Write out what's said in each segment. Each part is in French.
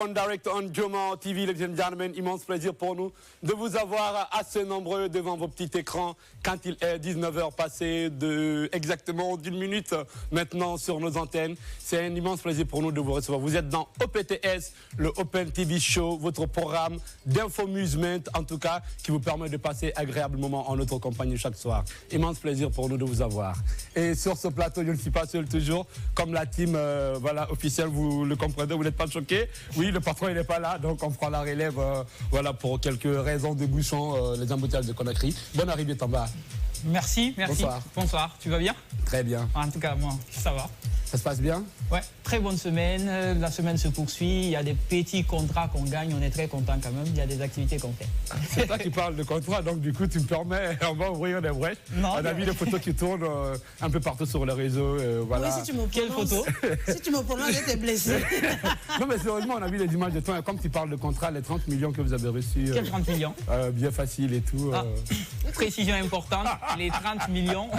On direct on Joma TV, ladies and gentlemen, immense plaisir pour nous de vous avoir assez nombreux devant vos petits écrans quand il est 19h passé de exactement d'une minute maintenant sur nos antennes. C'est un immense plaisir pour nous de vous recevoir. Vous êtes dans OPTS, le Open TV Show, votre programme d'infomusement en tout cas qui vous permet de passer agréable moment en notre compagnie chaque soir. Immense plaisir pour nous de vous avoir. Et sur ce plateau, je ne suis pas seul toujours, comme la team voilà, officielle, vous le comprenez, vous n'êtes pas choqués. Oui, le patron il n'est pas là, donc on prend la relève voilà, pour quelques raisons de bouchons, les embouteillages de Conakry. Bonne arrivée Tamba. Merci, merci. Bonsoir. Bonsoir, tu vas bien? Très bien. En tout cas, moi, ça va. Ça se passe bien? Ouais, très bonne semaine. La semaine se poursuit. Il y a des petits contrats qu'on gagne. On est très content quand même. Il y a des activités qu'on fait. C'est toi qui parles de contrat, donc du coup, tu me permets, on va ouvrir des brèches. Non, on a vu des photos qui tournent un peu partout sur les réseaux. Voilà. Oui, si tu me Quelle photo? Si tu me prononces, j'étais blessé. Non, mais sérieusement, on a vu les images de toi. Et comme tu parles de contrat, les 30 millions que vous avez reçus. Quel 30 millions? Bien facile et tout. Ah, précision importante, les 30 millions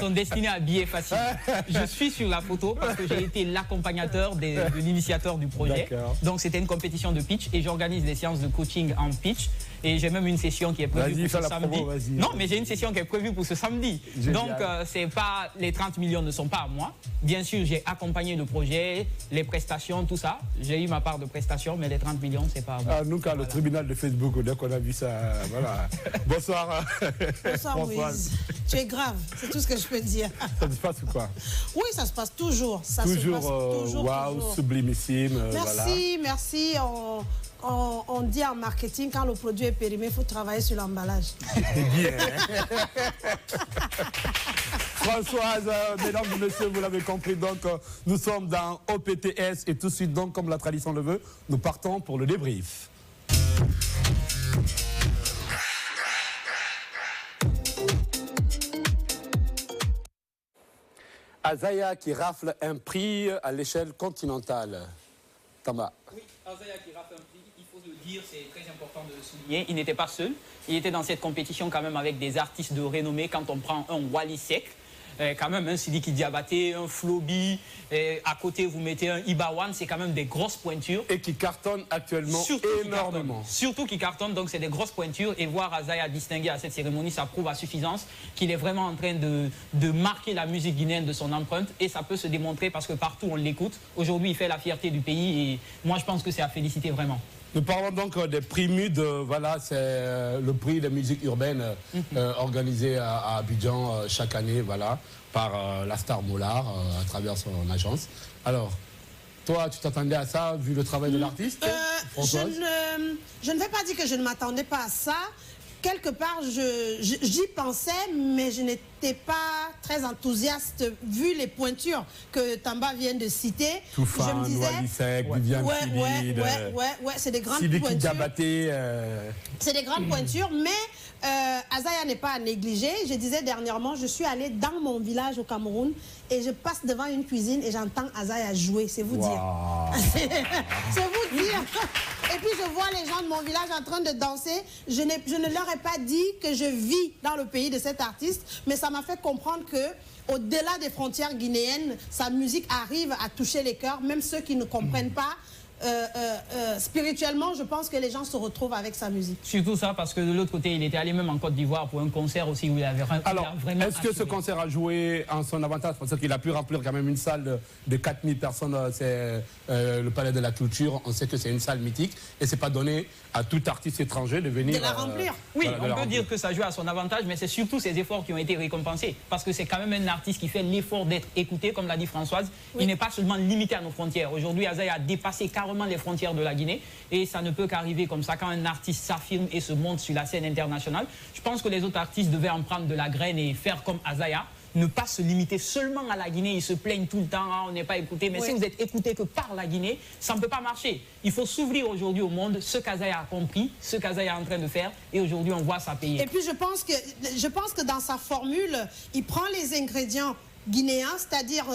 sont destinés à billets faciles. Je suis sur la photo parce que j'ai été l'accompagnateur de l'initiateur du projet. Donc c'était une compétition de pitch et j'organise des séances de coaching en pitch. Et j'ai même une session qui est prévue pour ce samedi. Non, mais j'ai une session qui est prévue pour ce samedi. Génial. Donc c'est pas, les 30 millions ne sont pas à moi. Bien sûr, j'ai accompagné le projet, les prestations, tout ça. J'ai eu ma part de prestations, mais les 30 millions, c'est pas à moi. Ah, nous, quand voilà. Le tribunal de Facebook, dès qu'on a vu ça, voilà. Bonsoir. Bonsoir, Moïse. Tu es grave, c'est tout ce que je peux dire. Ça se passe ou quoi? Oui, ça se passe toujours. Ça toujours, se passe toujours. Waouh, sublimissime. Merci, voilà. Merci. On dit en marketing, quand le produit est périmé, il faut travailler sur l'emballage. Bien. Françoise, mesdames et messieurs, vous l'avez compris, donc nous sommes dans OPTS et tout de suite, donc, comme la tradition le veut, nous partons pour le débrief. Azaya qui rafle un prix à l'échelle continentale. Tamba. Oui, Azaya qui rafle un prix, il faut le dire, c'est très important de le souligner. Il n'était pas seul, il était dans cette compétition quand même avec des artistes de renommée. Quand on prend un Wally Seck, quand même un Sidiki Diabaté, un Floby, à côté vous mettez un Ibawan, c'est quand même des grosses pointures. Et qui cartonnent actuellement énormément. Surtout qui cartonnent, donc c'est des grosses pointures. Et voir Azaya distinguer à cette cérémonie, ça prouve à suffisance qu'il est vraiment en train de marquer la musique guinéenne de son empreinte. Et ça peut se démontrer parce que partout on l'écoute. Aujourd'hui il fait la fierté du pays et moi je pense que c'est à féliciter vraiment. Nous parlons donc des prix MUD, voilà, c'est le prix de musique urbaine organisé à Abidjan chaque année, voilà, par la Star Moulard à travers son agence. Alors, toi, tu t'attendais à ça vu le travail de l'artiste? Je ne vais pas dire que je ne m'attendais pas à ça. Quelque part, j'y pensais, mais je n'étais pas très enthousiaste vu les pointures que Tamba vient de citer. Toufan, je me disais, Wally Seck, Viviane Chidid, c'est des grandes Sidiki pointures. Diabaté. C'est des grandes pointures, mais Azaya n'est pas à négliger. Je disais dernièrement, je suis allée dans mon village au Cameroun et je passe devant une cuisine et j'entends Azaya jouer, c'est vous dire. C'est vous dire. Et puis je vois les gens de mon village en train de danser. Je ne leur ai pas dit que je vis dans le pays de cet artiste, mais ça m'a fait comprendre que au-delà des frontières guinéennes, sa musique arrive à toucher les cœurs, même ceux qui ne comprennent pas. Spirituellement, je pense que les gens se retrouvent avec sa musique. Surtout ça, parce que de l'autre côté, il était allé même en Côte d'Ivoire pour un concert aussi où il avait Alors, est-ce que ce concert a joué en son avantage? Parce qu'il a pu remplir quand même une salle de 4000 personnes, c'est le Palais de la Culture. On sait que c'est une salle mythique et c'est pas donné à tout artiste étranger de venir... De la remplir. Oui, voilà, on peut dire que ça joue à son avantage, mais c'est surtout ses efforts qui ont été récompensés. Parce que c'est quand même un artiste qui fait l'effort d'être écouté, comme l'a dit Françoise. Oui. Il n'est pas seulement limité à nos frontières. Aujourd'hui, Azaya a dépassé carrément les frontières de la Guinée et ça ne peut qu'arriver comme ça quand un artiste s'affirme et se monte sur la scène internationale. Je pense que les autres artistes devaient en prendre de la graine et faire comme Azaya, ne pas se limiter seulement à la Guinée. Ils se plaignent tout le temps, ah, on n'est pas écouté. Mais si vous êtes écouté que par la Guinée, ça ne peut pas marcher. Il faut s'ouvrir aujourd'hui au monde, ce qu'Azaya a compris, ce qu'Azaya est en train de faire et aujourd'hui on voit ça payer. Et puis je pense que dans sa formule, il prend les ingrédients guinéen, c'est-à-dire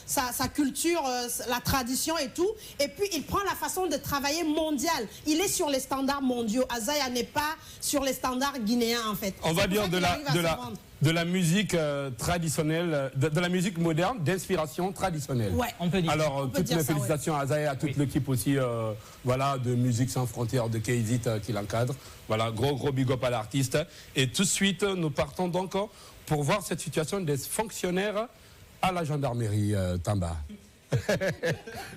sa culture, la tradition et tout. Et puis, il prend la façon de travailler mondiale. Il est sur les standards mondiaux. Azaya n'est pas sur les standards guinéens, en fait. On va dire de la musique traditionnelle, de la musique moderne, d'inspiration traditionnelle. Ouais, on peut dire. Alors, toutes mes félicitations à Azaya, à toute l'équipe aussi, voilà, de Musique Sans Frontières, de KZit qui l'encadre. Voilà, gros big up à l'artiste. Et tout de suite, nous partons donc pour voir cette situation des fonctionnaires à la gendarmerie, Tamba.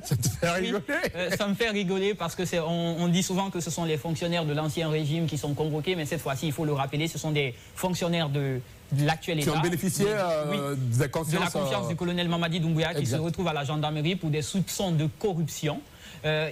Ça te fait rigoler? Ça me fait rigoler parce que on dit souvent que ce sont les fonctionnaires de l'ancien régime qui sont convoqués, mais cette fois-ci, il faut le rappeler, ce sont des fonctionnaires de l'actuel État. Qui ont bénéficié de la confiance du colonel Mamadi Doumbouya qui se retrouve à la gendarmerie pour des soupçons de corruption.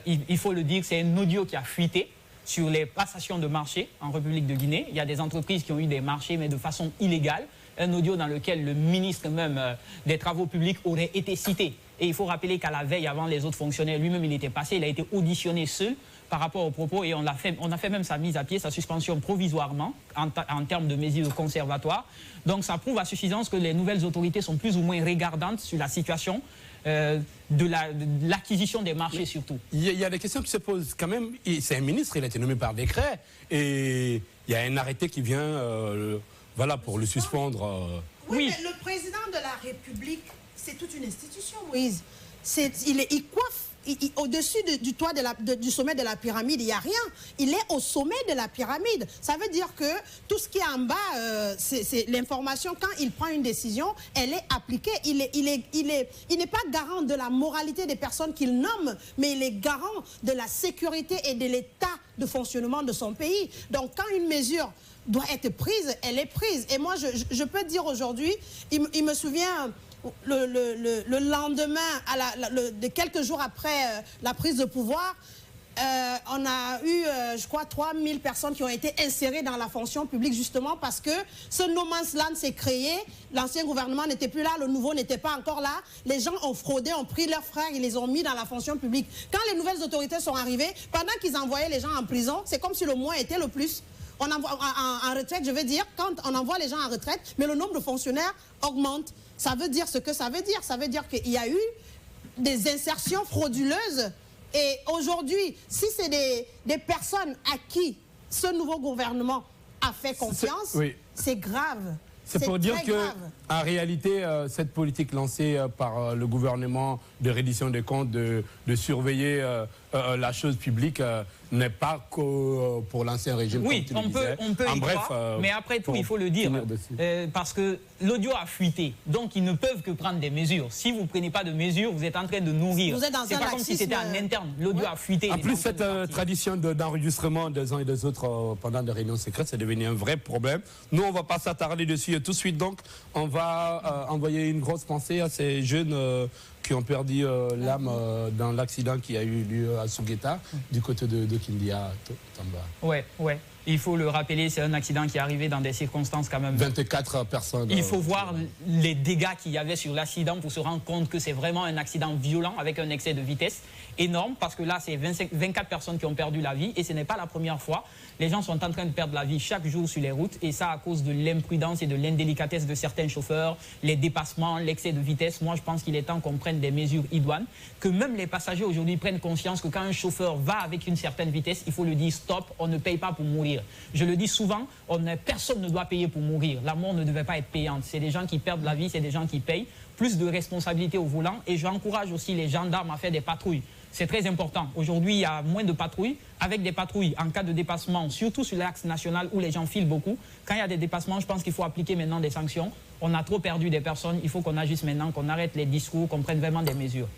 Il faut le dire, c'est un audio qui a fuité sur les passations de marché en République de Guinée. Il y a des entreprises qui ont eu des marchés, mais de façon illégale. Un audio dans lequel le ministre même des Travaux publics aurait été cité. Et il faut rappeler qu'à la veille, avant les autres fonctionnaires, lui-même, il était passé, il a été auditionné seul par rapport aux propos et on a fait même sa mise à pied, sa suspension provisoirement en termes de mesures conservatoires. Donc ça prouve à suffisance que les nouvelles autorités sont plus ou moins regardantes sur la situation de l'acquisition des marchés surtout. Il y a des questions qui se posent quand même. C'est un ministre, il a été nommé par décret et il y a un arrêté qui vient... voilà, pour le suspendre. Oui, mais le président de la République, c'est toute une institution, Moïse. Il coiffe, au-dessus du toit du sommet de la pyramide, il n'y a rien. Il est au sommet de la pyramide. Ça veut dire que tout ce qui est en bas, c'est l'information. Quand il prend une décision, elle est appliquée. Il n'est pas garant de la moralité des personnes qu'il nomme, mais il est garant de la sécurité et de l'état de fonctionnement de son pays. Donc, quand une mesure doit être prise, elle est prise. Et moi, je peux dire aujourd'hui, il me souvient, le lendemain, de quelques jours après la prise de pouvoir, on a eu, je crois, 3000 personnes qui ont été insérées dans la fonction publique, justement parce que ce no man's land s'est créé, l'ancien gouvernement n'était plus là, le nouveau n'était pas encore là, les gens ont fraudé, ont pris leurs frères, ils les ont mis dans la fonction publique. Quand les nouvelles autorités sont arrivées, pendant qu'ils envoyaient les gens en prison, c'est comme si le mois était le plus. On envoie en retraite, je veux dire, quand on envoie les gens en retraite, mais le nombre de fonctionnaires augmente. Ça veut dire ce que ça veut dire. Ça veut dire qu'il y a eu des insertions frauduleuses. Et aujourd'hui, si c'est des personnes à qui ce nouveau gouvernement a fait confiance, c'est grave. C'est pour dire qu'en réalité, cette politique lancée par le gouvernement de reddition des comptes, de surveiller la chose publique, n'est pas que pour l'ancien régime. Oui, on peut y croire, mais après tout, il faut le dire, parce que l'audio a fuité, donc ils ne peuvent que prendre des mesures. Si vous ne prenez pas de mesures, vous êtes en train de nourrir. C'est pas comme si c'était en interne, l'audio a fuité. En plus, cette tradition d'enregistrement des uns et des autres pendant des réunions secrètes, c'est devenu un vrai problème. Nous, on ne va pas s'attarder dessus tout de suite, donc on va envoyer une grosse pensée à ces jeunes qui ont perdu l'âme dans l'accident qui a eu lieu à Sougueta, du côté de Kindia, Tamba. Ouais. Il faut le rappeler, c'est un accident qui est arrivé dans des circonstances quand même... 24 personnes. Il faut voir les dégâts qu'il y avait sur l'accident pour se rendre compte que c'est vraiment un accident violent avec un excès de vitesse énorme, parce que là, c'est 24 personnes qui ont perdu la vie et ce n'est pas la première fois. Les gens sont en train de perdre la vie chaque jour sur les routes et ça à cause de l'imprudence et de l'indélicatesse de certains chauffeurs, les dépassements, l'excès de vitesse. Moi, je pense qu'il est temps qu'on prenne des mesures idoines, que même les passagers aujourd'hui prennent conscience que quand un chauffeur va avec une certaine vitesse, il faut lui dire stop, on ne paye pas pour mourir. Je le dis souvent, personne ne doit payer pour mourir. La mort ne devait pas être payante. C'est des gens qui perdent la vie, c'est des gens qui payent. Plus de responsabilité au volant et j'encourage aussi les gendarmes à faire des patrouilles. C'est très important. Aujourd'hui, il y a moins de patrouilles. Avec des patrouilles en cas de dépassement, surtout sur l'axe national où les gens filent beaucoup, quand il y a des dépassements, je pense qu'il faut appliquer maintenant des sanctions. On a trop perdu des personnes. Il faut qu'on agisse maintenant, qu'on arrête les discours, qu'on prenne vraiment des mesures.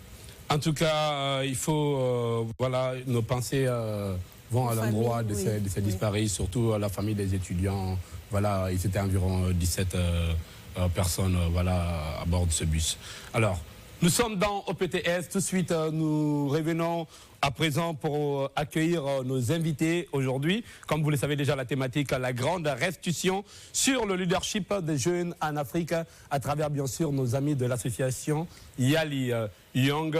En tout cas, il faut... voilà, nos pensées vont à l'endroit de ces disparus, surtout à la famille des étudiants. Voilà, ils étaient environ 17 personnes voilà, à bord de ce bus. Alors, nous sommes dans OPTS. Tout de suite, nous revenons à présent pour accueillir nos invités aujourd'hui. Comme vous le savez déjà, la thématique, la grande restitution sur le leadership des jeunes en Afrique à travers, bien sûr, nos amis de l'association YALI, Young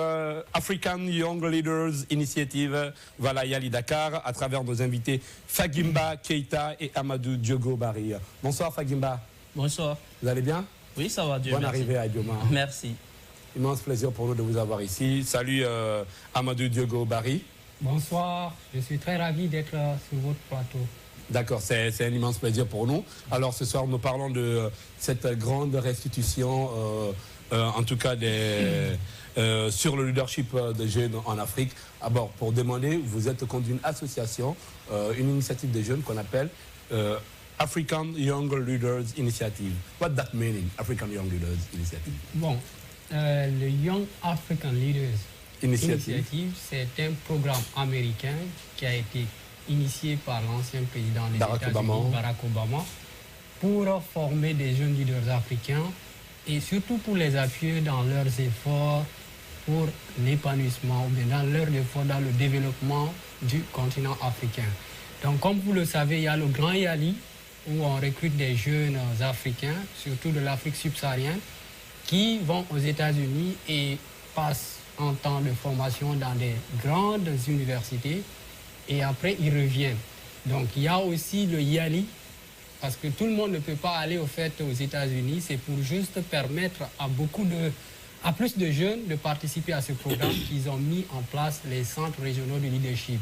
African Young Leaders Initiative. Voilà, YALI Dakar, à travers nos invités Fagimba Keita et Amadou Diogo Barry. Bonsoir Fagimba. Bonsoir. Vous allez bien? Oui, ça va, Dieu Bonne merci. arrivée à Dioma. Merci. Immense plaisir pour nous de vous avoir ici. Salut Amadou Diogo Barry. Bonsoir, je suis très ravi d'être sur votre plateau. D'accord, c'est un immense plaisir pour nous. Alors ce soir, nous parlons de cette grande restitution, en tout cas sur le leadership des jeunes en Afrique. D'abord, pour demander, vous êtes contre une association, une initiative des jeunes qu'on appelle African Young Leaders Initiative. What that meaning, African Young Leaders Initiative? Bon, le Young African Leaders Initiative, c'est un programme américain qui a été initié par l'ancien président des États-Unis, Barack Obama, pour former des jeunes leaders africains et surtout pour les appuyer dans leurs efforts pour l'épanouissement, ou bien dans leurs efforts dans le développement du continent africain. Donc, comme vous le savez, il y a le Grand Yali, où on recrute des jeunes Africains, surtout de l'Afrique subsaharienne, qui vont aux États-Unis et passent un temps de formation dans des grandes universités et après ils reviennent. Donc il y a aussi le Yali, parce que tout le monde ne peut pas aller au fait aux États-Unis, c'est pour juste permettre à plus de jeunes de participer à ce programme qu'ils ont mis en place les centres régionaux de leadership.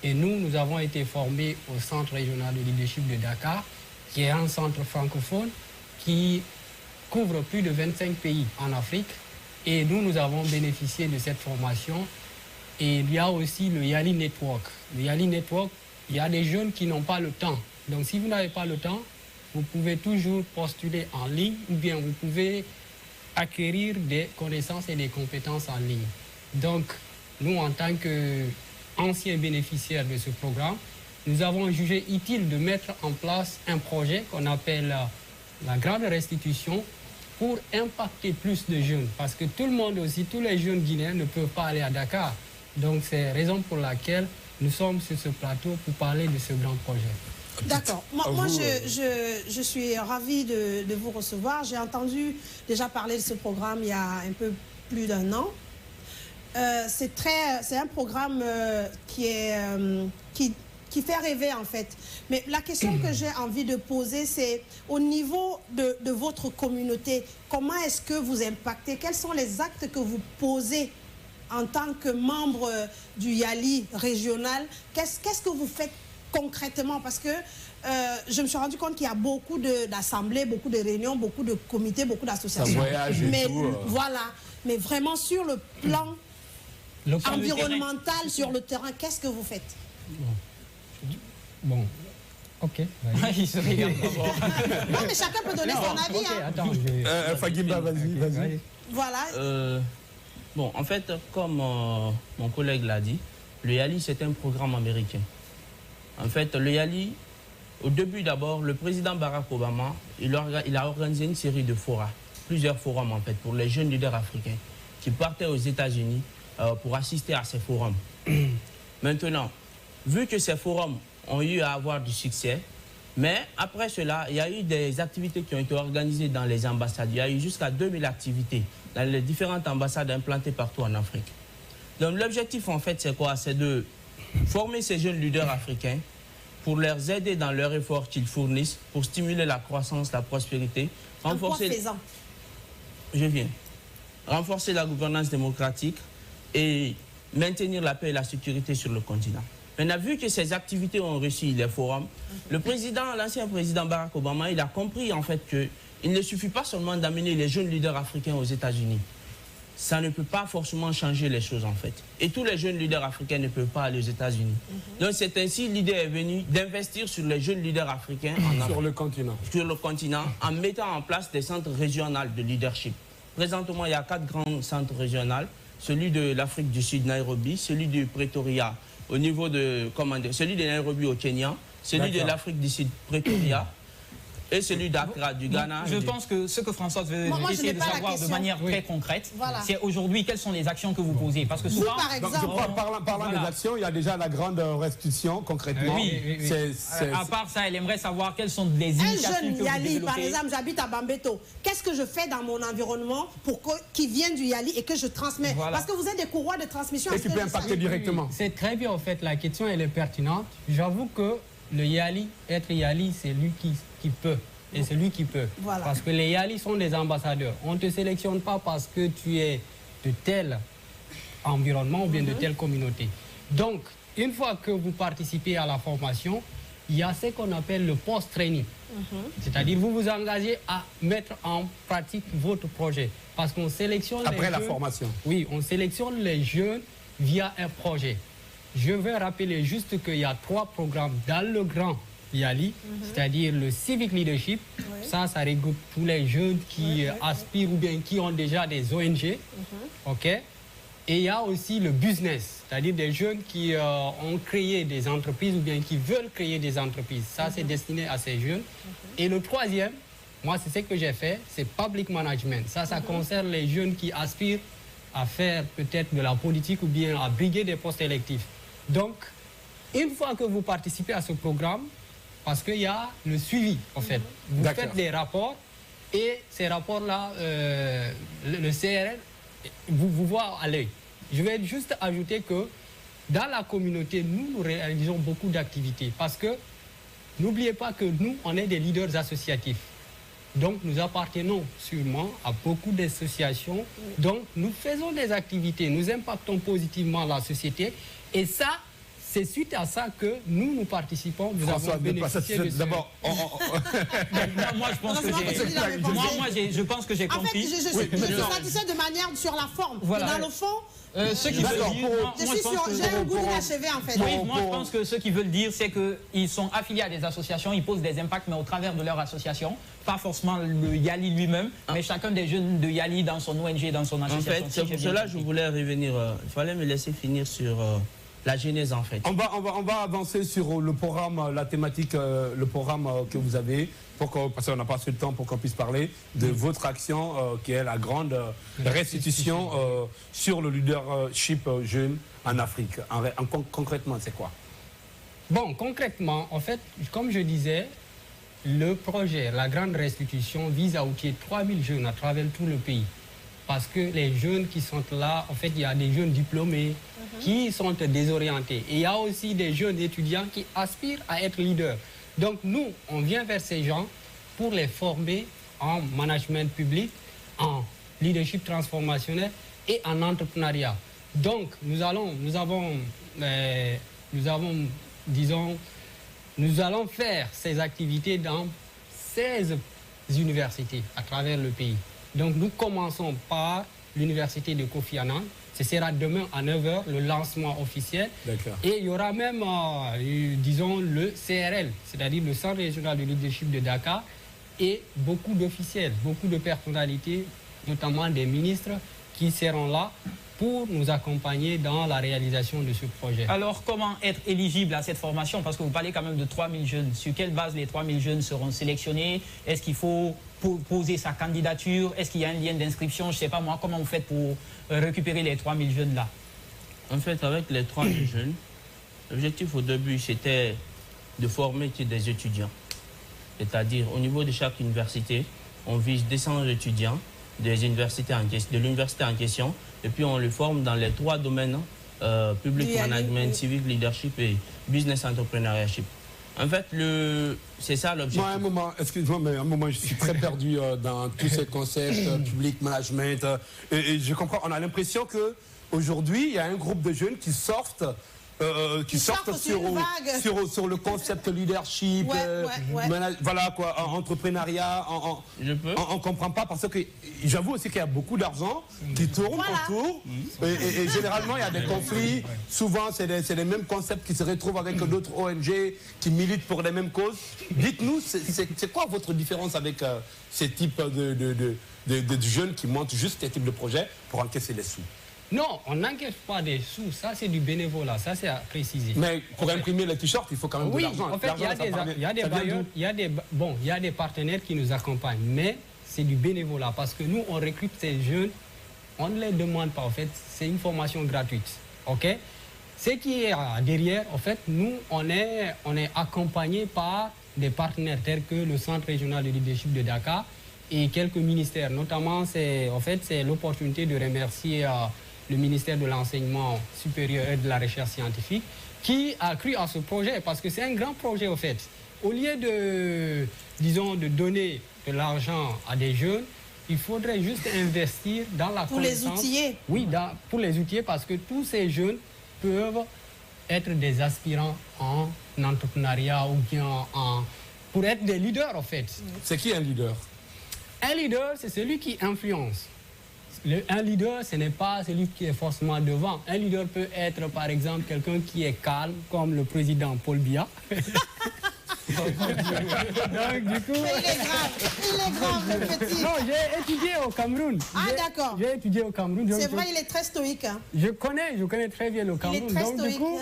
Et nous avons été formés au centre régional de leadership de Dakar, qui est un centre francophone qui couvre plus de 25 pays en Afrique. Et nous avons bénéficié de cette formation. Et il y a aussi le Yali Network. Le Yali Network, il y a des jeunes qui n'ont pas le temps. Donc si vous n'avez pas le temps, vous pouvez toujours postuler en ligne ou bien vous pouvez acquérir des connaissances et des compétences en ligne. Donc nous, en tant qu'anciens bénéficiaires de ce programme, nous avons jugé utile de mettre en place un projet qu'on appelle la grande restitution pour impacter plus de jeunes. Parce que tout le monde aussi, tous les jeunes Guinéens ne peuvent pas aller à Dakar. Donc c'est la raison pour laquelle nous sommes sur ce plateau pour parler de ce grand projet. D'accord. Moi je suis ravie de vous recevoir. J'ai entendu déjà parler de ce programme il y a un peu plus d'un an. C'est un programme qui fait rêver en fait. Mais la question que j'ai envie de poser, c'est au niveau de votre communauté, comment est-ce que vous impactez? Quels sont les actes que vous posez en tant que membre du Yali régional? Qu'est-ce que vous faites concrètement? Parce que je me suis rendu compte qu'il y a beaucoup d'assemblées, beaucoup de réunions, beaucoup de comités, beaucoup d'associations. Mais voilà, mais vraiment sur le plan environnemental, sur le terrain, qu'est-ce que vous faites? Bon, ok. Il se regarde d'abord. Non, mais chacun peut donner son avis. Okay, hein. attends, Fagimba, vas-y. Voilà. Bon, en fait, comme mon collègue l'a dit, le Yali, c'est un programme américain. En fait, le Yali, au début d'abord, le président Barack Obama, il a organisé une série de forums, plusieurs forums en fait, pour les jeunes leaders africains qui partaient aux États-Unis pour assister à ces forums. Maintenant, vu que ces forums ont eu à avoir du succès, mais après cela, il y a eu des activités qui ont été organisées dans les ambassades. Il y a eu jusqu'à 2000 activités dans les différentes ambassades implantées partout en Afrique. Donc l'objectif en fait, c'est quoi? C'est de former ces jeunes leaders africains pour les aider dans leurs efforts qu'ils fournissent pour stimuler la croissance, la prospérité, renforcer la gouvernance démocratique et maintenir la paix et la sécurité sur le continent. Maintenant, vu que ces activités ont réussi les forums, l'ancien président Barack Obama, il a compris en fait qu'il ne suffit pas seulement d'amener les jeunes leaders africains aux États-Unis. Ça ne peut pas forcément changer les choses en fait. Et tous les jeunes leaders africains ne peuvent pas aller aux États-Unis. Donc c'est ainsi l'idée est venue d'investir sur les jeunes leaders africains sur le continent. Sur le continent, en mettant en place des centres régionaux de leadership. Présentement, il y a 4 grands centres régionaux. Celui de l'Afrique du Sud, Nairobi, celui du Pretoria, au niveau de, celui de Nairobi au Kenya, celui de l'Afrique du Sud, Pretoria, et celui d'Accra, du Ghana. Je pense que ce que Françoise veut essayer de savoir de manière très concrète, c'est aujourd'hui quelles sont les actions que vous posez. Parce que souvent, par exemple, parlant des actions, il y a déjà la grande restitution concrètement. À part ça, elle aimerait savoir quelles sont les initiatives un jeune que vous Yali, développez. par exemple, j'habite à Bambeto. Qu'est-ce que je fais dans mon environnement pour qui vient du Yali et que je transmets? Parce que vous êtes des courroies de transmission. Et qui peut impacter directement. C'est très bien en fait, la question elle est pertinente. J'avoue que le Yali, être Yali, c'est lui qui peut. et celui qui peut. Voilà. Parce que les Yali sont des ambassadeurs. On ne te sélectionne pas parce que tu es de tel environnement ou bien de telle communauté. Donc, une fois que vous participez à la formation, il y a ce qu'on appelle le post-training. C'est-à-dire vous vous engagez à mettre en pratique votre projet. Parce qu'on sélectionne après la jeunes, formation. Oui, on sélectionne les jeunes via un projet. Je vais rappeler juste qu'il y a 3 programmes dans le grand Yali, c'est-à-dire le Civic Leadership. Ça regroupe tous les jeunes qui aspirent ou bien qui ont déjà des ONG. OK? Et il y a aussi le business, c'est-à-dire des jeunes qui ont créé des entreprises ou bien qui veulent créer des entreprises. Ça, c'est destiné à ces jeunes. Et le 3e, moi, c'est ce que j'ai fait, c'est public management. Ça concerne les jeunes qui aspirent à faire peut-être de la politique ou bien à briguer des postes électifs. Donc, une fois que vous participez à ce programme, parce qu'il y a le suivi, en fait. Vous faites des rapports et ces rapports-là, le CRL, vous voit à l'œil. Je vais juste ajouter que dans la communauté, nous réalisons beaucoup d'activités parce que n'oubliez pas que nous, on est des leaders associatifs. Donc, nous appartenons sûrement à beaucoup d'associations. Donc, nous faisons des activités, nous impactons positivement la société. Et ça, c'est suite à ça que nous participons. Nous avons bénéficié de d'abord, moi, je pense que j'ai compris. En fait, je suis satisfait de manière sur la forme. Voilà. Et dans le fond, ce qui veut dire, j'ai un goût d'inachevé en fait. Oui, moi je pense que ce qu'ils veulent dire, c'est qu'ils sont affiliés à des associations, ils posent des impacts, mais au travers de leur association, pas forcément le Yali lui-même, mais chacun des jeunes de Yali dans son ONG, dans son association. En fait, c'est pour cela que je voulais revenir. Il fallait me laisser finir sur la genèse en fait. On va avancer sur le programme, la thématique, le programme que vous avez, parce qu'on n'a pas assez de temps pour qu'on puisse parler de votre action qui est la grande restitution sur le leadership jeune en Afrique. Concrètement, c'est quoi? Bon, concrètement, en fait, comme je disais, le projet, la grande restitution, vise à outiller 3000 jeunes à travers tout le pays. Parce que les jeunes qui sont là, en fait, il y a des jeunes diplômés qui sont désorientés. Et il y a aussi des jeunes étudiants qui aspirent à être leaders. Donc nous, on vient vers ces gens pour les former en management public, en leadership transformationnel et en entrepreneuriat. Donc nous allons faire ces activités dans 16 universités à travers le pays. Donc nous commençons par l'université de Kofi Annan. Ce sera demain à 9h, le lancement officiel. Et il y aura même, disons, le CRL, c'est-à-dire le Centre régional de leadership de Dakar, et beaucoup d'officiels, beaucoup de personnalités, notamment des ministres, qui seront là pour nous accompagner dans la réalisation de ce projet. Alors, comment être éligible à cette formation? Parce que vous parlez quand même de 3000 jeunes. Sur quelle base les 3000 jeunes seront sélectionnés? Est-ce qu'il faut poser sa candidature? Est-ce qu'il y a un lien d'inscription? Je ne sais pas moi, comment vous faites pour récupérer les 3000 jeunes là? En fait, avec les 3000 jeunes, l'objectif au début, c'était de former des étudiants. C'est-à-dire, au niveau de chaque université, on vise 200 étudiants de l'université en question, et puis on les forme dans les 3 domaines, public management, civic leadership et business entrepreneurship. En fait, c'est ça l'objectif. Moi, un moment, excuse-moi, mais un moment, je suis très perdu dans tous ces concepts, public management. Et je comprends, on a l'impression qu'aujourd'hui, il y a un groupe de jeunes qui sortent sur le concept leadership, voilà quoi, entrepreneuriat. On comprend pas parce que j'avoue aussi qu'il y a beaucoup d'argent qui tourne autour et généralement il y a des conflits. Souvent c'est les mêmes concepts qui se retrouvent avec d'autres ONG qui militent pour les mêmes causes. Dites-nous, c'est quoi votre différence avec ces types de jeunes qui montent juste ces types de projets pour encaisser les sous? Non, on n'encaisse pas des sous, ça c'est du bénévolat, ça c'est à préciser. Mais pour imprimer les t-shirts, il faut quand même de l'argent. En fait, il y a des bailleurs, il y a des partenaires qui nous accompagnent, mais c'est du bénévolat parce que nous on recrute ces jeunes, on ne les demande pas en fait, c'est une formation gratuite, ok? Ce qui est derrière, en fait, nous on est accompagné par des partenaires tels que le Centre régional de leadership de Dakar et quelques ministères, notamment c'est l'opportunité de remercier le ministère de l'Enseignement supérieur et de la Recherche scientifique qui a cru à ce projet parce que c'est un grand projet au fait. au lieu de, disons, de donner de l'argent à des jeunes, il faudrait juste investir dans la connaissance. Pour les outiller. Oui, pour les outiller, parce que tous ces jeunes peuvent être des aspirants en entrepreneuriat ou bien pour être des leaders, en fait. C'est qui un leader? Un leader, c'est celui qui influence. Un leader, ce n'est pas celui qui est forcément devant. Un leader peut être, par exemple, quelqu'un qui est calme, comme le président Paul Biya. Donc, du coup... Mais il est grave, le petit. Non, j'ai étudié au Cameroun. Ah, d'accord. J'ai étudié au Cameroun. C'est vrai, il est très stoïque. Hein. Je connais très bien le Cameroun. Il est très Donc, stoïque. du coup,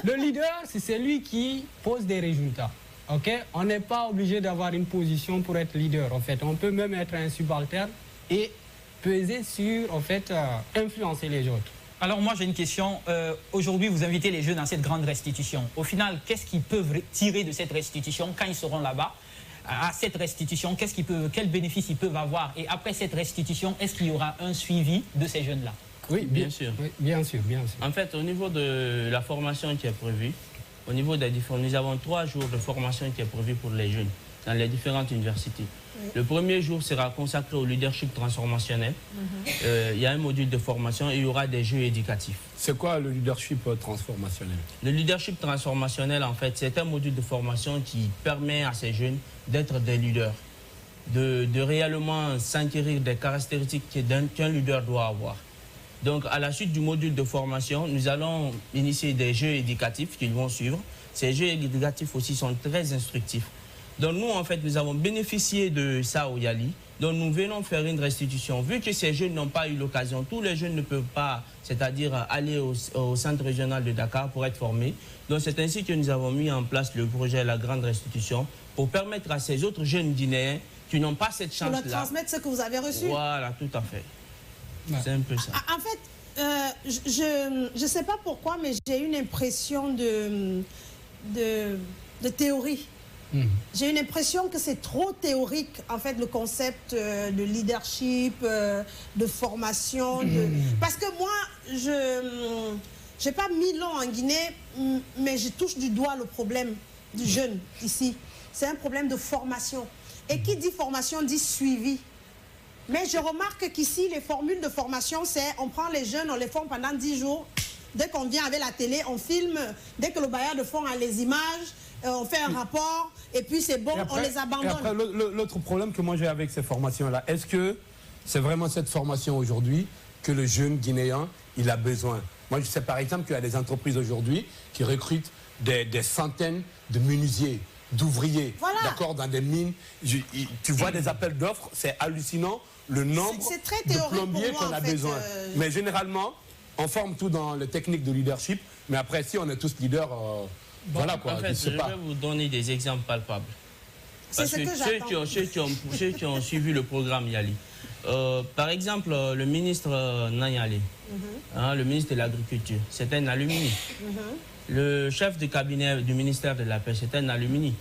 le leader, c'est celui qui pose des résultats. Ok, on n'est pas obligé d'avoir une position pour être leader. En fait, on peut même être un subalterne et peser sur, en fait, influencer les autres. Alors moi j'ai une question. Aujourd'hui vous invitez les jeunes dans cette grande restitution. Au final, qu'est-ce qu'ils peuvent tirer de cette restitution quand ils seront là-bas? À cette restitution, quels bénéfices ils peuvent avoir? Et après cette restitution, est-ce qu'il y aura un suivi de ces jeunes-là? Oui, bien sûr. Oui, bien sûr, bien sûr. En fait, au niveau de la formation qui est prévue, au niveau des différents, nous avons 3 jours de formation qui est prévue pour les jeunes dans les différentes universités. Oui. Le premier jour sera consacré au leadership transformationnel. Il y a un module de formation et il y aura des jeux éducatifs. C'est quoi le leadership transformationnel? Le leadership transformationnel, en fait, c'est un module de formation qui permet à ces jeunes d'être des leaders, de réellement s'inquérir des caractéristiques qu'un leader doit avoir. Donc, à la suite du module de formation, nous allons initier des jeux éducatifs qu'ils vont suivre. Ces jeux éducatifs aussi sont très instructifs. Donc, nous, en fait, nous avons bénéficié de ça au Yali. Donc, nous venons faire une restitution. Vu que ces jeunes n'ont pas eu l'occasion, tous les jeunes ne peuvent pas, c'est-à-dire aller au centre régional de Dakar pour être formés. Donc, c'est ainsi que nous avons mis en place le projet La Grande Restitution pour permettre à ces autres jeunes Guinéens qui n'ont pas cette chance-là. Pour leur transmettre ce que vous avez reçu. Voilà, tout à fait. C'est un peu ça. En fait, je ne sais pas pourquoi, mais j'ai une impression de théorie. J'ai une impression que c'est trop théorique, en fait, le concept de leadership, de formation. Parce que moi, je n'ai pas 1000 ans en Guinée, mais je touche du doigt le problème du jeune ici. C'est un problème de formation. Et qui dit formation dit suivi. Mais je remarque qu'ici, les formules de formation, c'est on prend les jeunes, on les forme pendant 10 jours. Dès qu'on vient avec la télé, on filme. Dès que le bailleur de fonds a les images, on fait un rapport, et puis c'est bon, après, on les abandonne. Et après, l'autre problème que moi j'ai avec ces formations-là, est-ce que c'est vraiment cette formation aujourd'hui que le jeune Guinéen, il a besoin? Moi, je sais par exemple qu'il y a des entreprises aujourd'hui qui recrutent des centaines de menuisiers, d'ouvriers, voilà. D'accord, dans des mines. Tu vois des appels d'offres, c'est hallucinant le nombre de plombiers qu'on a besoin. Mais généralement, on forme tout dans les techniques de leadership, mais après, si on est tous leaders, voilà quoi. En fait, je vais vous donner des exemples palpables. Parce que ceux qui ont suivi le programme Yali, par exemple, le ministre Nanyale, le ministre de l'Agriculture, c'est un alumni. Le chef de cabinet du ministère de la Pêche, c'est un alumni.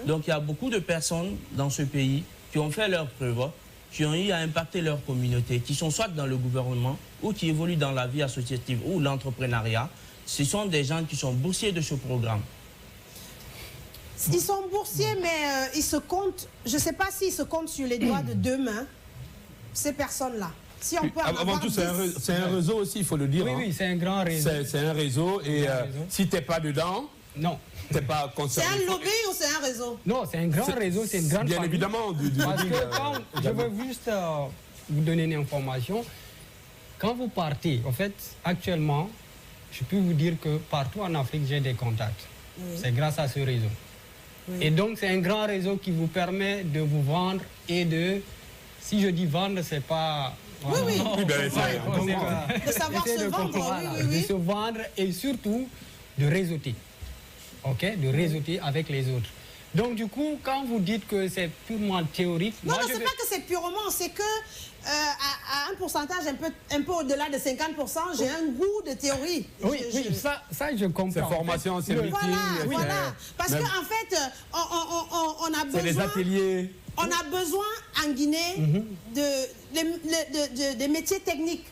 Donc il y a beaucoup de personnes dans ce pays qui ont fait leurs preuves, qui ont eu à impacter leur communauté, qui sont soit dans le gouvernement ou qui évoluent dans la vie associative ou l'entrepreneuriat. Ce sont des gens qui sont boursiers de ce programme. Ils sont boursiers, mais ils se comptent, je ne sais pas s'ils se comptent sur les doigts de 2 mains, ces personnes-là. Si on peut avant tout, c'est un réseau aussi, il faut le dire. Oui, oui, c'est un grand réseau. C'est un réseau, et si tu n'es pas dedans, non. Tu n'es pas concerné. C'est un lobby ou c'est un réseau? Non, c'est un grand réseau, c'est une grande bien famille. Évidemment. Parce que je veux juste vous donner une information. Quand vous partez, en fait, actuellement, je peux vous dire que partout en Afrique, j'ai des contacts. C'est grâce à ce réseau. Et donc, c'est un grand réseau qui vous permet de vous vendre et de... Si je dis vendre, c'est pas... Oui, oui. De savoir se vendre, de se vendre et surtout de réseauter. OK? De réseauter avec les autres. Donc, du coup, quand vous dites que c'est purement théorique... Non, non, c'est pas que c'est purement, c'est que à un pourcentage un peu au-delà de 50%, j'ai un goût de théorie. Oui, ça je comprends. C'est formation, c'est meeting. Voilà. Parce qu'en fait, on a besoin... C'est les ateliers. On a besoin en Guinée de métiers techniques.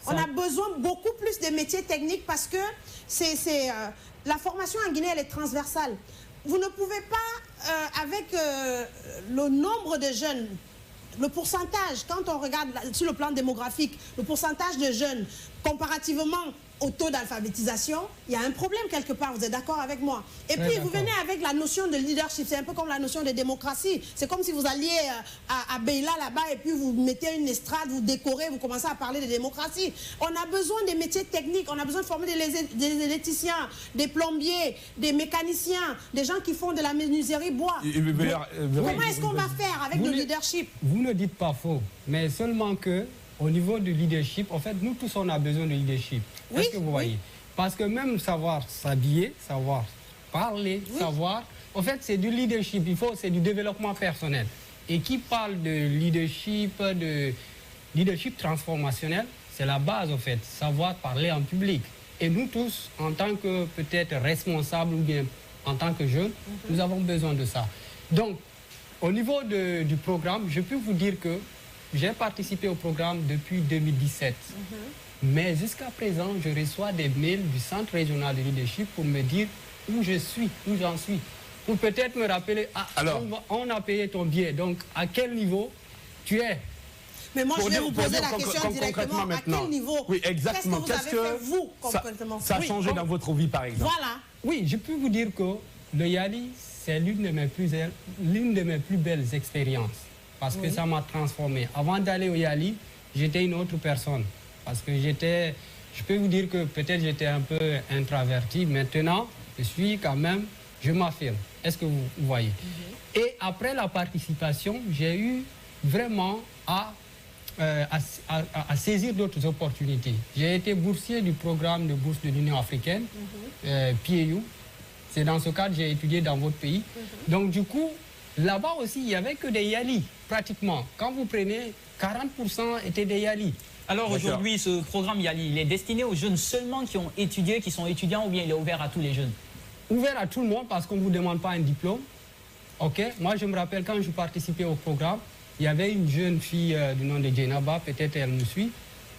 On a besoin beaucoup plus de métiers techniques parce que la formation en Guinée, elle est transversale. Vous ne pouvez pas avec le nombre de jeunes, le pourcentage, quand on regarde sur le plan démographique, le pourcentage de jeunes comparativement au taux d'alphabétisation, il y a un problème quelque part, vous êtes d'accord avec moi? Et puis vous venez avec la notion de leadership, c'est un peu comme la notion de démocratie. C'est comme si vous alliez à Beila là-bas et puis vous mettez une estrade, vous décorez, vous commencez à parler de démocratie. On a besoin des métiers techniques, on a besoin de former des électriciens, des plombiers, des mécaniciens, des gens qui font de la menuiserie bois. Comment est-ce qu'on va faire avec le leadership? Vous ne dites pas faux, mais seulement que au niveau du leadership, en fait, nous tous, on a besoin de leadership. Oui, est-ce que vous voyez? Parce que même savoir s'habiller, savoir parler, savoir... En fait, c'est du leadership, c'est du développement personnel. Et qui parle de leadership transformationnel, c'est la base, en fait, savoir parler en public. Et nous tous, en tant que peut-être responsables ou bien en tant que jeunes, nous avons besoin de ça. Donc, au niveau du programme, je peux vous dire que j'ai participé au programme depuis 2017. Mais jusqu'à présent, je reçois des mails du Centre régional de leadership pour me dire où je suis, où j'en suis. Pour peut-être me rappeler, on a payé ton billet, donc à quel niveau tu es? Mais moi, je vais vous poser la question directement. À quel niveau? Oui, exactement. Qu'est-ce que vous avez fait, vous, concrètement? Ça a changé dans votre vie, par exemple? Voilà. Oui, je peux vous dire que le Yali, c'est l'une de mes plus belles expériences. Parce que ça m'a transformé. Avant d'aller au Yali, j'étais une autre personne. Parce que je peux vous dire que peut-être j'étais un peu introverti. Maintenant, je m'affirme. Est-ce que vous voyez? Et après la participation, j'ai eu vraiment à saisir d'autres opportunités. J'ai été boursier du programme de bourse de l'Union africaine, PAU. C'est dans ce cadre que j'ai étudié dans votre pays. Donc du coup, là-bas aussi, il n'y avait que des Yali, pratiquement. Quand vous prenez, 40% étaient des Yali. Alors aujourd'hui, ce programme Yali, il est destiné aux jeunes seulement qui ont étudié, qui sont étudiants, ou bien il est ouvert à tous les jeunes? Ouvert à tout le monde parce qu'on ne vous demande pas un diplôme. Ok. Moi, je me rappelle quand je participais au programme, il y avait une jeune fille du nom de Djenaba, peut-être elle me suit.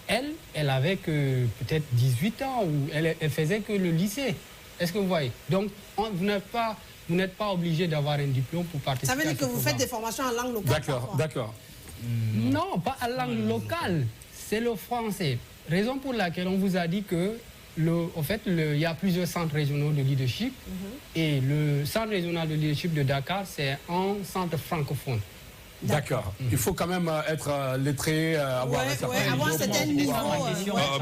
Elle avait que peut-être 18 ans, ou elle faisait que le lycée. Est-ce que vous voyez? Donc, vous n'êtes pas obligé d'avoir un diplôme pour participer. Ça veut dire que vous faites des formations en langue locale? D'accord. Non, pas en langue locale. C'est le français. Raison pour laquelle on vous a dit que, en fait, il y a plusieurs centres régionaux de leadership. Et le centre régional de leadership de Dakar, c'est un centre francophone. D'accord. Il faut quand même être lettré, avoir un certain niveau.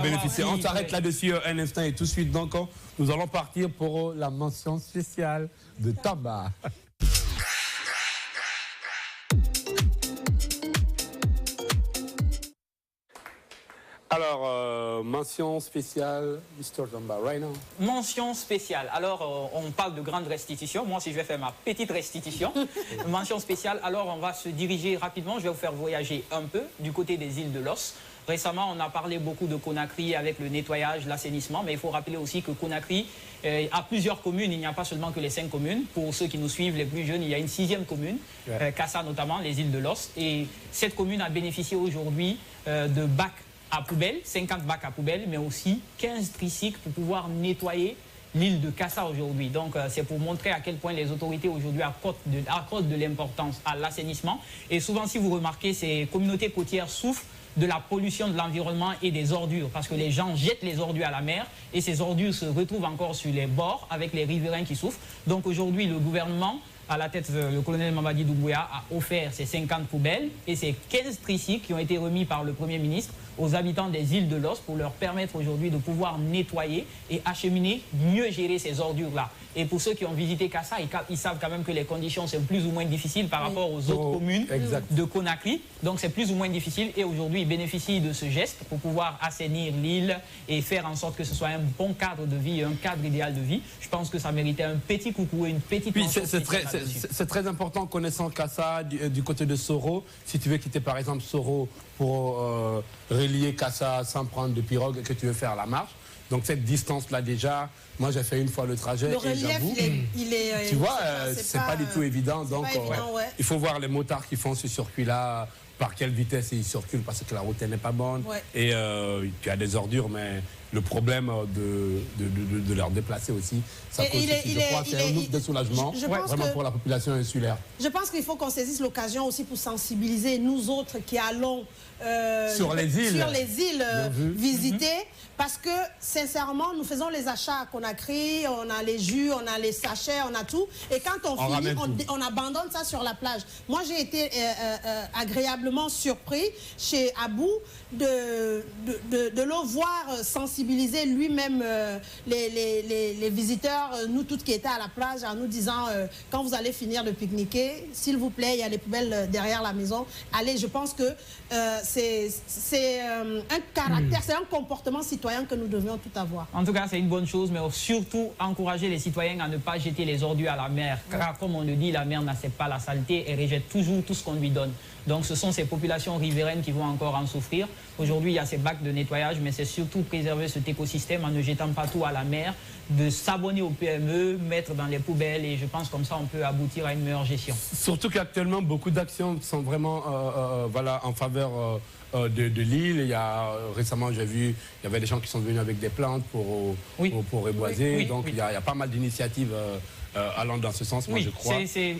Bénéficier. On s'arrête là-dessus un instant et tout de suite. Donc, nous allons partir pour la mention spéciale de Tamba. Alors, mention spéciale, Mr. Tamba, right now. Mention spéciale. Alors, on parle de grande restitution. Moi, si je vais faire ma petite restitution, mention spéciale. Alors, on va se diriger rapidement. Je vais vous faire voyager un peu du côté des îles de Los. Récemment, on a parlé beaucoup de Conakry avec le nettoyage, l'assainissement, mais il faut rappeler aussi que Conakry a plusieurs communes. Il n'y a pas seulement que les 5 communes. Pour ceux qui nous suivent, les plus jeunes, il y a une 6e commune, Kassa notamment, les îles de Los. Et cette commune a bénéficié aujourd'hui de bacs à poubelle, 50 bacs à poubelle, mais aussi 15 tricycles pour pouvoir nettoyer l'île de Kassa aujourd'hui. Donc, c'est pour montrer à quel point les autorités aujourd'hui accordent de l'importance à l'assainissement. Et souvent, si vous remarquez, ces communautés côtières souffrent de la pollution de l'environnement et des ordures, parce que les gens jettent les ordures à la mer et ces ordures se retrouvent encore sur les bords avec les riverains qui souffrent. Donc aujourd'hui, le gouvernement, à la tête le colonel Mamadi Doumbouya, a offert ces 50 poubelles et ces 15 tricycles qui ont été remis par le Premier ministre aux habitants des îles de Los pour leur permettre aujourd'hui de pouvoir nettoyer et acheminer, mieux gérer ces ordures-là. Et pour ceux qui ont visité Kassa, ils savent quand même que les conditions sont plus ou moins difficiles par rapport aux autres communes de Conakry. Donc c'est plus ou moins difficile et aujourd'hui ils bénéficient de ce geste pour pouvoir assainir l'île et faire en sorte que ce soit un bon cadre de vie, un cadre idéal de vie. Je pense que ça méritait un petit coucou et une petite mention. C'est très important connaissant Kassa du côté de Soro. Si tu veux quitter par exemple Soro pour relier Kassa sans prendre de pirogue et que tu veux faire la marche. Donc cette distance-là déjà, moi j'ai fait une fois le trajet. Le relief, tu vois, c'est pas du tout évident. Donc il faut voir les motards qui font ce circuit-là, par quelle vitesse ils circulent parce que la route n'est pas bonne. Et tu as des ordures, mais le problème de leur déplacer aussi. Ça cause aussi, je crois, c'est un ouf de soulagement vraiment pour la population insulaire. Je pense qu'il faut qu'on saisisse l'occasion aussi pour sensibiliser nous autres qui allons sur les îles visiter. Parce que, sincèrement, nous faisons les achats à Conakry, on a les jus, on a les sachets, on a tout. Et quand on finit, on abandonne ça sur la plage. Moi, j'ai été agréablement surpris chez Abou de le voir sensibiliser lui-même les visiteurs, nous toutes qui étaient à la plage, en nous disant, quand vous allez finir de pique-niquer, s'il vous plaît, il y a les poubelles derrière la maison. Allez, je pense que c'est un caractère, c'est un comportement citoyen que nous devions tout avoir. En tout cas, c'est une bonne chose, mais surtout encourager les citoyens à ne pas jeter les ordures à la mer. Car comme on le dit, la mer n'accepte pas la saleté et rejette toujours tout ce qu'on lui donne. Donc ce sont ces populations riveraines qui vont encore en souffrir. Aujourd'hui, il y a ces bacs de nettoyage, mais c'est surtout préserver cet écosystème en ne jetant pas tout à la mer, de s'abonner au PME, mettre dans les poubelles, et je pense comme ça on peut aboutir à une meilleure gestion. Surtout qu'actuellement, beaucoup d'actions sont vraiment en faveur de l'île. Il y a récemment, j'ai vu, il y avait des gens qui sont venus avec des plantes pour reboiser. Donc il y a pas mal d'initiatives allant dans ce sens, moi je crois.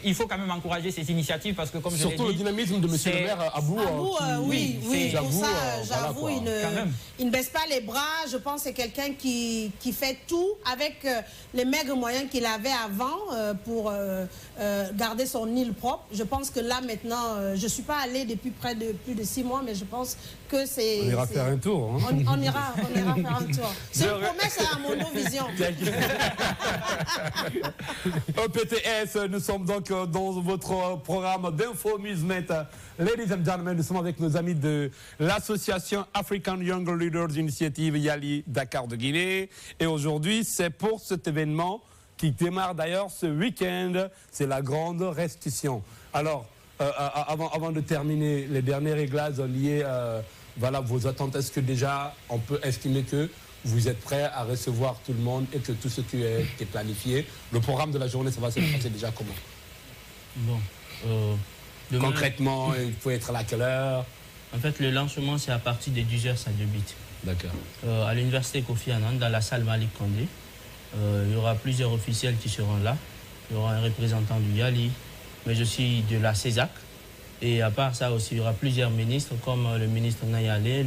Il faut quand même encourager ces initiatives parce que comme je l'ai dit... Surtout le dynamisme de monsieur le maire Abou. Oui, pour ça, j'avoue, il ne baisse pas les bras. Je pense que c'est quelqu'un qui fait tout avec les maigres moyens qu'il avait avant pour garder son île propre. Je pense que là maintenant, je ne suis pas allée depuis plus de 6 mois, mais je pense que c'est... On ira faire un tour. Hein. On ira faire un tour. C'est une promesse à Monovision. EPTS, nous sommes donc dans votre programme d'Infoamusement. Ladies and gentlemen, nous sommes avec nos amis de l'association African Young Leaders Initiative Yali Dakar de Guinée. Et aujourd'hui, c'est pour cet événement qui démarre d'ailleurs ce week-end. C'est la grande restitution. Alors, avant de terminer les derniers réglages liés à vos attentes, est-ce que déjà on peut estimer que vous êtes prêts à recevoir tout le monde et que tout ce qui est planifié, le programme de la journée, ça va se passer déjà comment? Bon, concrètement, il faut être là à quelle heure? En fait, le lancement, c'est à partir de 10h, ça débute. D'accord. À l'université Kofi Annan, dans la salle Malik Kondé, il y aura plusieurs officiels qui seront là. Il y aura un représentant du Yali, mais aussi de la CESAC. Et à part ça aussi, il y aura plusieurs ministres, comme le ministre Nayale,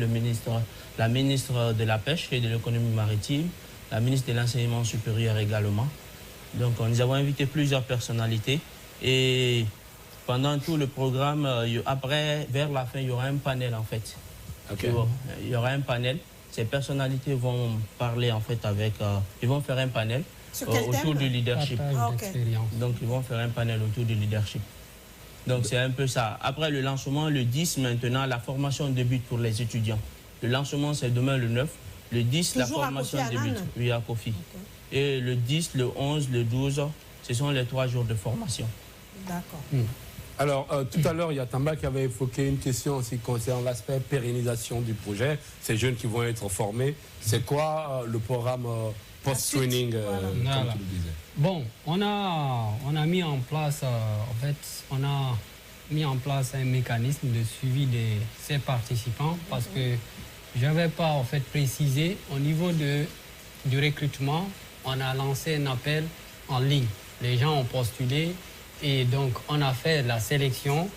la ministre de la Pêche et de l'économie maritime, la ministre de l'Enseignement supérieur également. Donc nous avons invité plusieurs personnalités. Et pendant tout le programme, après, vers la fin, il y aura un panel en fait. Okay. Il y aura un panel. Ces personnalités vont parler en fait ils vont faire un panel autour du leadership. Donc ils vont faire un panel autour du leadership. Donc c'est un peu ça. Après le lancement, le 10 maintenant, la formation débute pour les étudiants. Le lancement c'est demain le 9. Le 10, toujours la formation débute. Oui, à Kofi. Okay. Et le 10, le 11, le 12, ce sont les 3 jours de formation. D'accord. Alors, tout à l'heure, il y a Tamba qui avait évoqué une question aussi concernant l'aspect pérennisation du projet. Ces jeunes qui vont être formés, c'est quoi le programme post-training, comme tu le disais? Bon, on a mis en place, on a mis en place un mécanisme de suivi de ces participants parce que je n'avais pas en fait précisé au niveau du recrutement, on a lancé un appel en ligne. Les gens ont postulé et donc on a fait la sélection.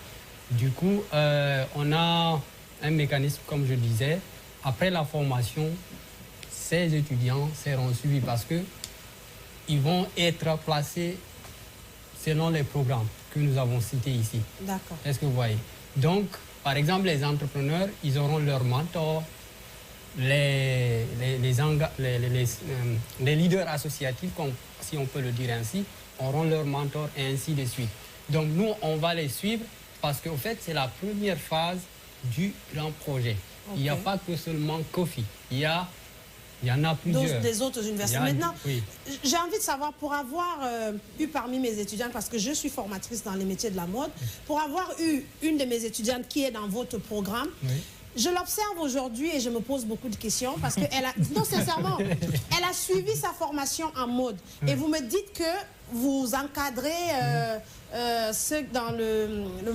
Du coup, on a un mécanisme, comme je disais, après la formation, ces étudiants seront suivis parce que ils vont être placés selon les programmes que nous avons cités ici. D'accord. Est-ce que vous voyez? Donc, par exemple, les entrepreneurs, ils auront leur mentor, les leaders associatifs, si on peut le dire ainsi, auront leur mentor et ainsi de suite. Donc, nous, on va les suivre parce qu'en fait, c'est la première phase du grand projet. Okay. Il n'y a pas que seulement Kofi. Il y en a plusieurs. Des autres universités. Maintenant, j'ai envie de savoir, pour avoir eu parmi mes étudiants, parce que je suis formatrice dans les métiers de la mode, pour avoir eu une de mes étudiantes qui est dans votre programme, je l'observe aujourd'hui et je me pose beaucoup de questions parce qu'elle a, non sincèrement, elle a suivi sa formation en mode. Et vous me dites que vous encadrez ceux dans le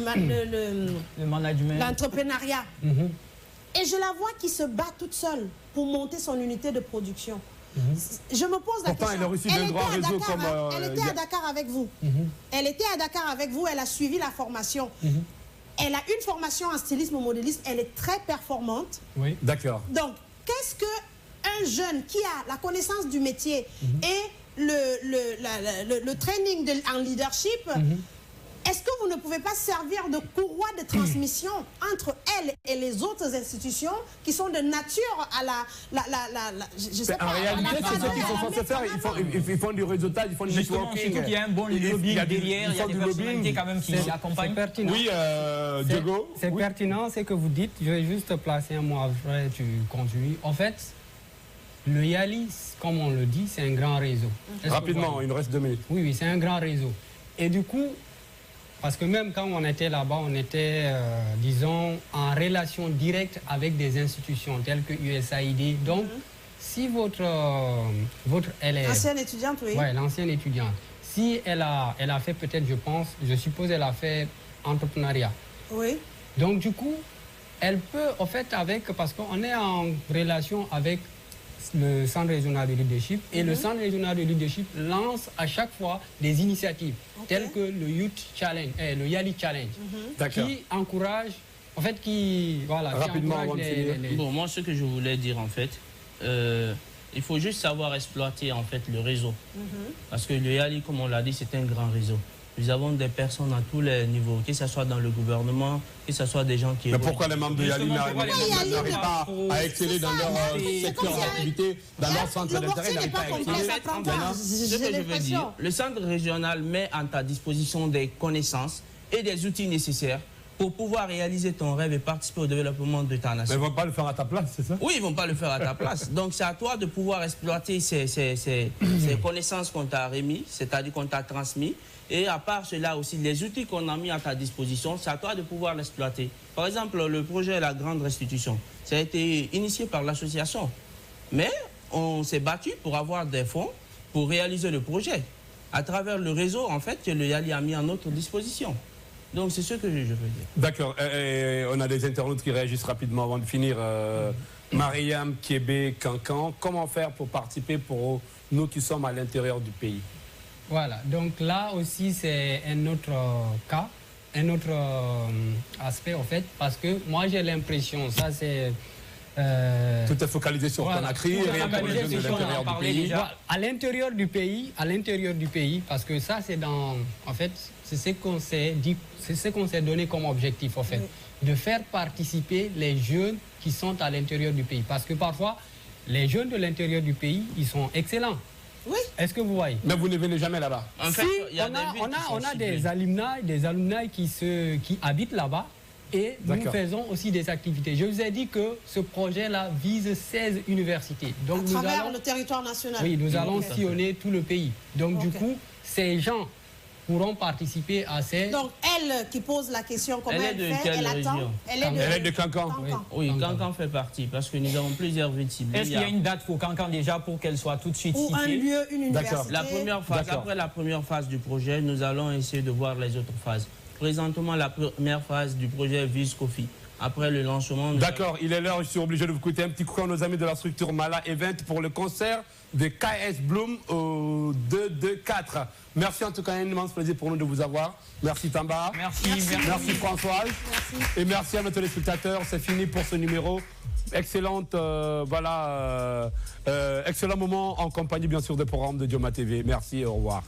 management, l'entrepreneuriat. Et je la vois qui se bat toute seule pour monter son unité de production. Je me pose la question. Elle a reçu d'un grand réseau comme... elle était à Dakar avec vous. Elle était à Dakar avec vous, elle a suivi la formation. Elle a une formation en stylisme modéliste, elle est très performante. Oui, d'accord. Donc, qu'est-ce qu'un jeune qui a la connaissance du métier et le training en leadership, est-ce que vous ne pouvez pas servir de courroie de transmission entre elle et les autres institutions qui sont de nature à je sais pas, en réalité, c'est ce qu'ils sont censés faire. Ils font du réseautage, ils font du networking. Surtout qu'il y a un bon lobbying derrière, il y a des personnalités quand même qui accompagnent. C'est pertinent. Oui, Diego. C'est pertinent ce que vous dites. Je vais juste placer un mot après, tu continues. En fait, le YALI, comme on le dit, c'est un grand réseau. Rapidement, il nous reste 2 minutes. Oui, c'est un grand réseau. Et du coup, parce que même quand on était là-bas, on était, disons, en relation directe avec des institutions telles que USAID. Donc, si votre élève... Ancienne étudiante, oui. Oui, l'ancienne étudiante. Si elle a fait peut-être, je suppose, elle a fait entrepreneuriat. Oui. Donc, du coup, elle peut, en fait, parce qu'on est en relation avec le Centre régional de leadership et le Centre régional de leadership lance à chaque fois des initiatives telles que le Youth Challenge, le YALI Challenge, qui encourage, en fait, rapidement, Bon, moi, ce que je voulais dire, en fait, il faut juste savoir exploiter, en fait, le réseau. Parce que le YALI, comme on l'a dit, c'est un grand réseau. Nous avons des personnes à tous les niveaux, que ce soit dans le gouvernement, que ce soit des gens qui... Mais pourquoi les membres de YALI n'arrivent pas à exceller dans leur secteur d'activité, dans leur centre d'intérêt, n'arrivent pas à exceller? Ce que je veux dire, le centre régional met à ta disposition des connaissances et des outils nécessaires pour pouvoir réaliser ton rêve et participer au développement de ta nation. Mais ils ne vont pas le faire à ta place, c'est ça? Oui, ils ne vont pas le faire à ta place. Donc c'est à toi de pouvoir exploiter ces connaissances qu'on t'a remis, c'est-à-dire qu'on t'a transmis. Et à part cela aussi, les outils qu'on a mis à ta disposition, c'est à toi de pouvoir l'exploiter. Par exemple, le projet La Grande Restitution, ça a été initié par l'association. Mais on s'est battu pour avoir des fonds pour réaliser le projet. À travers le réseau, en fait, que le YALI a mis à notre disposition. Donc c'est ce que je veux dire. D'accord. On a des internautes qui réagissent rapidement avant de finir. Mariam, Kébé, Cancan, comment faire pour participer pour nous qui sommes à l'intérieur du pays? Voilà, donc là aussi c'est un autre cas, un autre aspect en fait, parce que moi j'ai l'impression, ça c'est... Tout est focalisé sur Conakry, rien pour les jeunes de l'intérieur du pays. À l'intérieur du pays, parce que ça c'est dans... En fait, c'est ce qu'on s'est dit, c'est ce qu'on s'est donné comme objectif en fait, de faire participer les jeunes qui sont à l'intérieur du pays. Parce que parfois, les jeunes de l'intérieur du pays, ils sont excellents. Oui. Est-ce que vous voyez? Mais vous ne venez jamais là-bas. En fait, on a des alumni qui habitent là-bas et nous faisons aussi des activités. Je vous ai dit que ce projet-là vise 16 universités. Donc à travers le territoire national. Oui, nous allons sillonner tout le pays. Donc du coup, ces gens pourront participer à ces... Donc, elle qui pose la question, comment elle fait, elle attend. Elle est de Cancan. Oui, Cancan fait partie, parce que nous avons plusieurs villes ciblées. Est-ce qu'il y a une date pour Cancan déjà, pour qu'elle soit tout de suite citée? Ou un lieu, une université. La première phase, après la première phase du projet, nous allons essayer de voir les autres phases. Présentement, la première phase du projet vise Kofi. Après le lancement... D'accord, il est l'heure, je suis obligé de vous coûter un petit coup à nos amis de la structure Mala Event pour le concert de KS Bloom au 2-2-4. Merci en tout cas, un immense plaisir pour nous de vous avoir. Merci Tamba. Merci Françoise. Merci. Et merci à nos téléspectateurs. C'est fini pour ce numéro. Excellente, excellent moment en compagnie bien sûr des programmes de Dioma TV. Merci et au revoir.